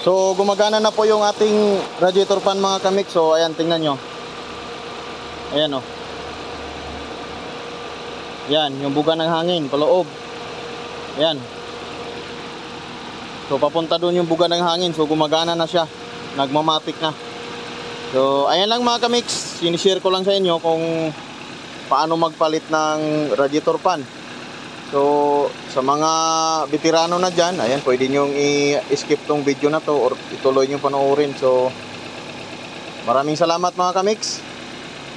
So gumagana na po yung ating radiator fan mga kamix. So ayan, tingnan nyo. Ayan o. Yan, yung buga ng hangin paloob. Ayan. So papunta doon yung buga ng hangin. So gumagana na siya. Nagmamatic na. So ayan lang mga kamix. Sinishare ko lang sa inyo kung paano magpalit ng radiator fan. So sa mga veterano na dyan, ayan, pwede nyo i-skip tong video na to or ituloy nyo panoorin. So maraming salamat mga kamix.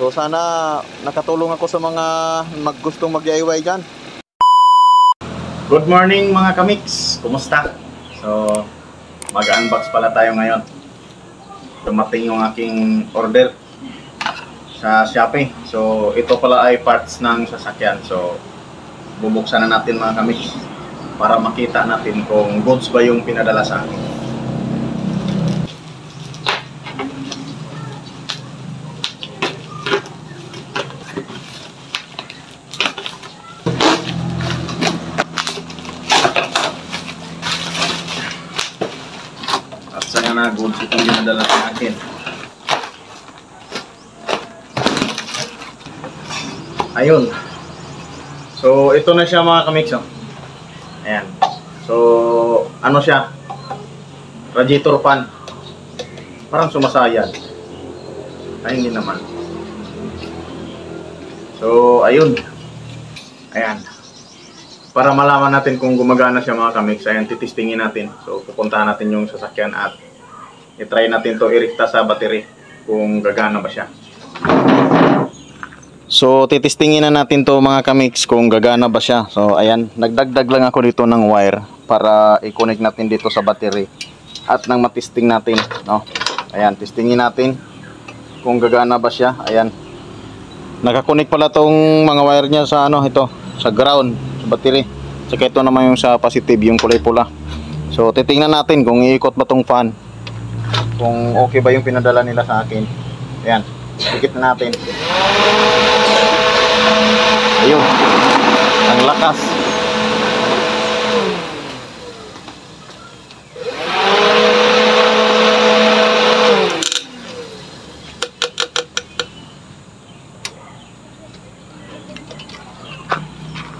So sana nakatulong ako sa mga gustong mag-DIY dyan. Good morning mga kamix, kumusta? So mag-unbox pala tayo ngayon. Dumating yung aking order sa Shopee. So ito pala ay parts ng sasakyan. So bubuksan na natin mga kamix para makita natin kung goods ba yung pinadala sa akin. At saka na goods itong pinadala sa akin. Ayun. So ito na siya mga kamix. Ayan. So ano siya? Radiator fan. Parang sumasayad. Ay hindi naman. So ayun. Ayan. Para malaman natin kung gumagana siya mga kamix, ayan, titistingin natin. So pupuntahan natin yung sasakyan at i-try natin to irekta sa battery kung gagana ba siya. So titistingin na natin to mga kamix kung gagana ba siya. So ayan, nagdagdag lang ako dito ng wire para i-connect natin dito sa battery at nang matisting natin, no. Ayan, testingin natin kung gagana ba siya. Ayan. Naka-connect pala tong mga wire niya sa ano, ito, sa ground, sa battery. Saka ito naman yung sa positive, yung kulay pula. So titingnan natin kung iikot ba tong fan. Kung okay ba yung pinadala nila sa akin. Ayan, ikit na natin. Ayun, ang lakas.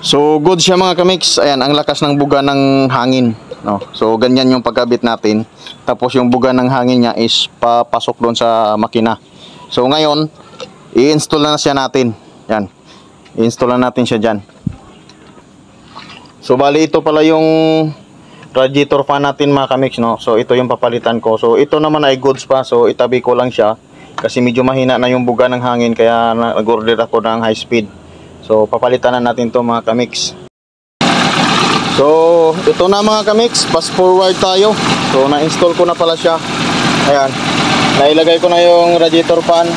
So good siya mga kamix. Ayan, ang lakas ng buga ng hangin, no? So ganyan yung pagkabit natin. Tapos yung buga ng hangin niya is papasok doon sa makina. So ngayon i-install na siya natin. Yan, i-install na natin siya dyan. So bali ito pala yung radiator fan natin mga kamix, no? So ito yung papalitan ko. So ito naman ay goods pa. So itabi ko lang siya kasi medyo mahina na yung buga ng hangin, kaya nag-order ako ng high speed. So papalitan na natin to mga kamix. So ito na mga kamix, fast forward tayo. So na-install ko na pala siya. Ayan, nailagay ko na yung radiator fan.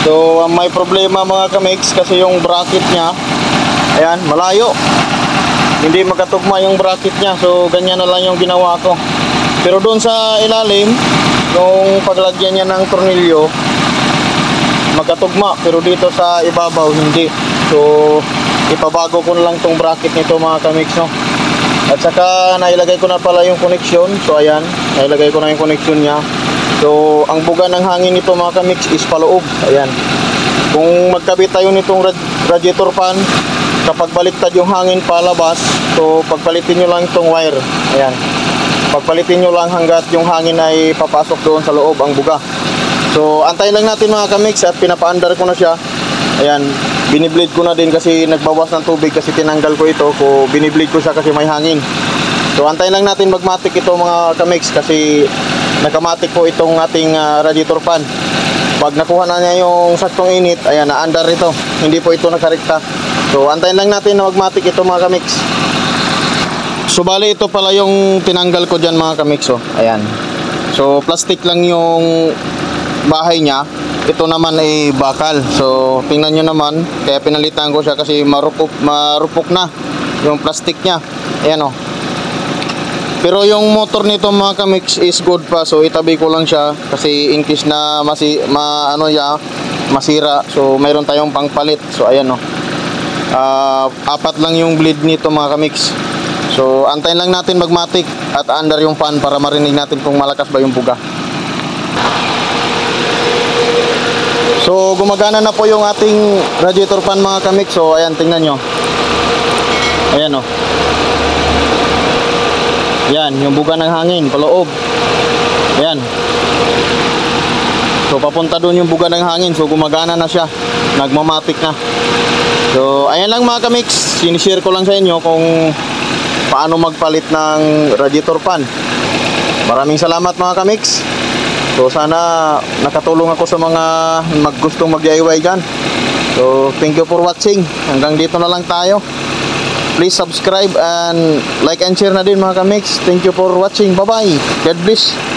So may problema mga kamix kasi yung bracket niya, ayan, malayo. Hindi magkatugma yung bracket niya. So ganyan na lang yung ginawa ko. Pero doon sa ilalim, nung paglagyan niya ng tornilyo, magkatugma. Pero dito sa ibabaw hindi. So ipabago ko na lang tong bracket nito mga kamix, no? At saka nailagay ko na pala yung connection. So ayan, nailagay ko na yung connection niya. So ang buga ng hangin nito mga kamix is paloob. Ayan. Kung magkabit tayo nitong radiator fan, kapag baliktad yung hangin palabas, so pagpalitin nyo lang itong wire. Ayan. Pagpalitin nyo lang hanggat yung hangin ay papasok doon sa loob ang buga. So antayin lang natin mga kamix at pinapaandar ko na siya. Ayan, biniblade ko na din kasi nagbawas ng tubig kasi tinanggal ko ito. So biniblade ko siya kasi may hangin. So antayin lang natin magmatic ito mga kamix kasi nakamatic po itong ating radiator fan. Pag nakuha na niya yung saktong init, ayan, naandar ito. Hindi po ito nakarekta. So antayin lang natin na magmatic ito mga kamix. So bali ito pala yung tinanggal ko dyan mga kamix. Oh. Ayan. So plastic lang yung bahay niya. Ito naman ay bakal. So tingnan nyo naman, kaya pinalitan ko siya kasi marupok na yung plastic niya. Ayan o. Pero yung motor nito mga kamix is good pa. So itabi ko lang siya kasi in case na masira. So mayroon tayong pangpalit. So ayan o. Apat lang yung bleed nito mga kamix. So So antayin lang natin magmatik at under yung fan para marinig natin kung malakas ba yung buga. So gumagana na po yung ating radiator fan mga kamix. So ayan, tingnan nyo. Ayan o. Yan, yung buga ng hangin paloob. Ayan. So papunta doon yung buga ng hangin. So gumagana na siya. Nagmamatik na. So ayan lang mga kamix. Sinishare ko lang sa inyo kung paano magpalit ng radiator fan. Maraming salamat mga kamix. So sana nakatulong ako sa mga gustong mag-DIY dyan. So thank you for watching. Hanggang dito na lang tayo. Please subscribe and like and share na din mga kamix. Thank you for watching. Bye bye. God bless.